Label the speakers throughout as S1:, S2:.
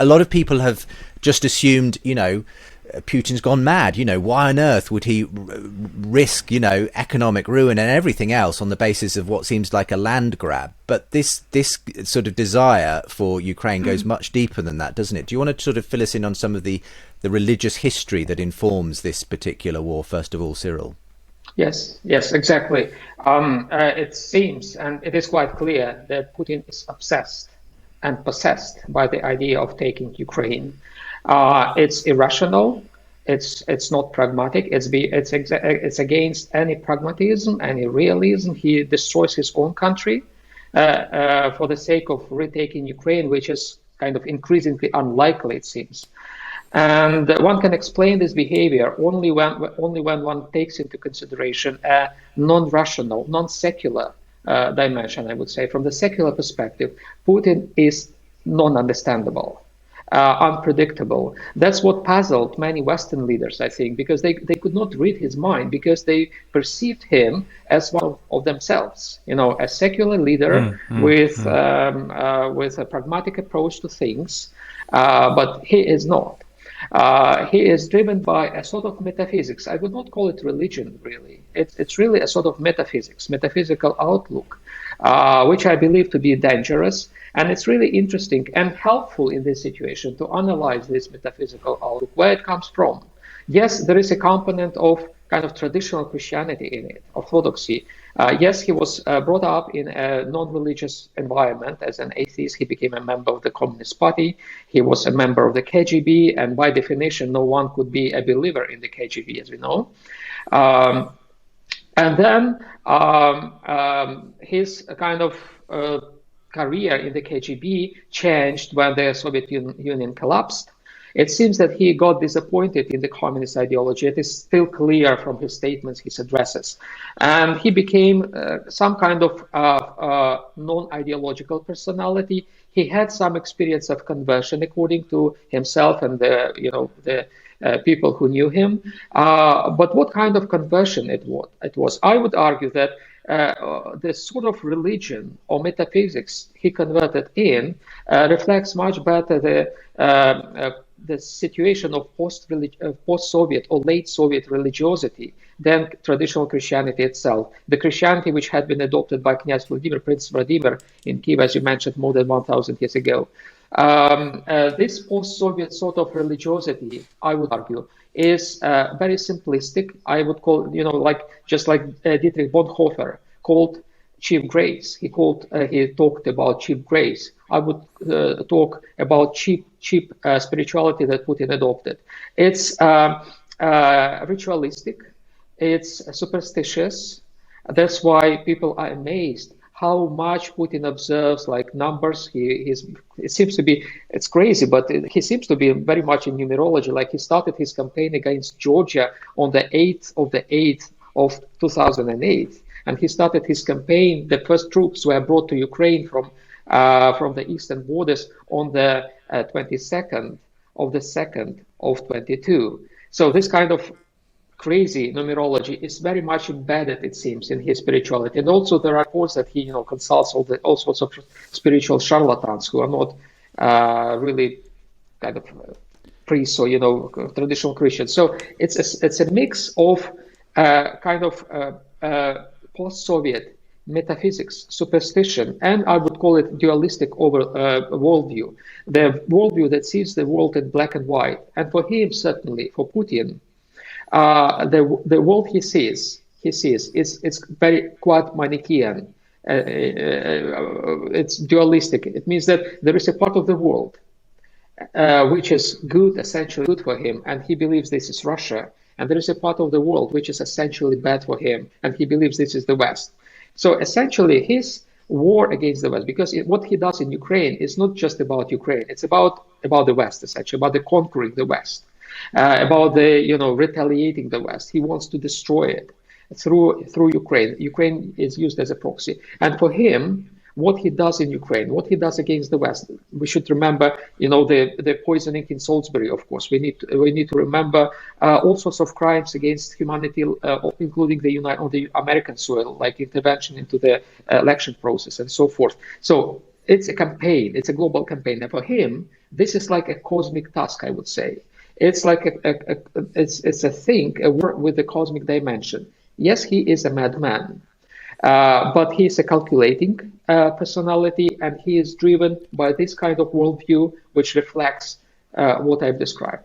S1: A lot of people have just assumed, Putin's gone mad. Why on earth would he risk, economic ruin and everything else on the basis of what seems like a land grab? But this sort of desire for Ukraine goes much deeper than that, doesn't it? Do you want to sort of fill us in on some of the religious history that informs this particular war, first of all, Cyril?
S2: Yes, exactly. It seems, and it is quite clear, that Putin is obsessed and possessed by the idea of taking Ukraine. It's irrational. It's not pragmatic. It's against any pragmatism, any realism. He destroys his own country for the sake of retaking Ukraine, which is kind of increasingly unlikely, it seems. And one can explain this behavior only when one takes into consideration a non-rational, non-secular dimension, I would say. From the secular perspective, Putin is non-understandable, unpredictable. That's what puzzled many Western leaders, I think, because they could not read his mind, because they perceived him as one of themselves, a secular leader with a pragmatic approach to things, but he is not. He is driven by a sort of metaphysics. I would not call it religion, really. It's really a sort of metaphysical outlook, which I believe to be dangerous. And it's really interesting and helpful in this situation to analyze this metaphysical outlook, where it comes from. Yes, there is a component of kind of traditional Christianity in it, orthodoxy. Yes, he was brought up in a non-religious environment as an atheist. He became a member of the Communist Party. He was a member of the KGB, and by definition, no one could be a believer in the KGB, as we know. And then his kind of career in the KGB changed when the Soviet Union collapsed. It seems that he got disappointed in the communist ideology. It is still clear from his statements, his addresses. And he became some kind of non-ideological personality. He had some experience of conversion, according to himself and the people who knew him. But what kind of conversion it was? I would argue that the sort of religion or metaphysics he converted in reflects much better the situation of post-Soviet or late Soviet religiosity than traditional Christianity itself. The Christianity which had been adopted by Prince Vladimir in Kiev, as you mentioned, more than 1,000 years ago. This post-Soviet sort of religiosity, I would argue, is very simplistic. I would call, just like Dietrich Bonhoeffer called cheap grace. He talked about cheap grace. I would talk about cheap spirituality that Putin adopted. It's ritualistic. It's superstitious. That's why people are amazed how much Putin observes, like numbers. It seems to be, it's crazy, but he seems to be very much in numerology. Like he started his campaign against Georgia on the 8th of 2008. And he started his campaign. The first troops were brought to Ukraine from the eastern borders on the 22nd of the 2nd of 22. So this kind of crazy numerology is very much embedded, it seems, in his spirituality. And also there are reports that he, consults all sorts of spiritual charlatans who are not really kind of priests or traditional Christians. So it's a mix of kind of post-Soviet metaphysics, superstition, and I would call it dualistic worldview. The worldview that sees the world in black and white. And for him, certainly, for Putin, the world he sees it's very quite Manichaean. It's dualistic. It means that there is a part of the world which is good, essentially good for him, and he believes this is Russia. And there is a part of the world which is essentially bad for him, and he believes this is the West. So essentially, his war against the West, because what he does in Ukraine is not just about Ukraine; it's about the West, essentially, about the conquering the West, about the retaliating the West. He wants to destroy it through Ukraine. Ukraine is used as a proxy, and for him, what he does in Ukraine, what he does against the West, we should remember, the poisoning in Salisbury. Of course, we need to remember all sorts of crimes against humanity, including on the American soil, like intervention into the election process and so forth. So it's a campaign, it's a global campaign, and for him, This is like a cosmic task, I would say. It's like it's a thing, a word with the cosmic dimension. Yes, he is a madman, but he is a calculating personality, and he is driven by this kind of worldview, which reflects what I've described.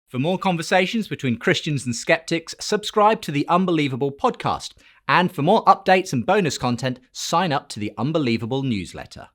S3: For more conversations between Christians and skeptics, subscribe to the Unbelievable podcast. And for more updates and bonus content, sign up to the Unbelievable newsletter.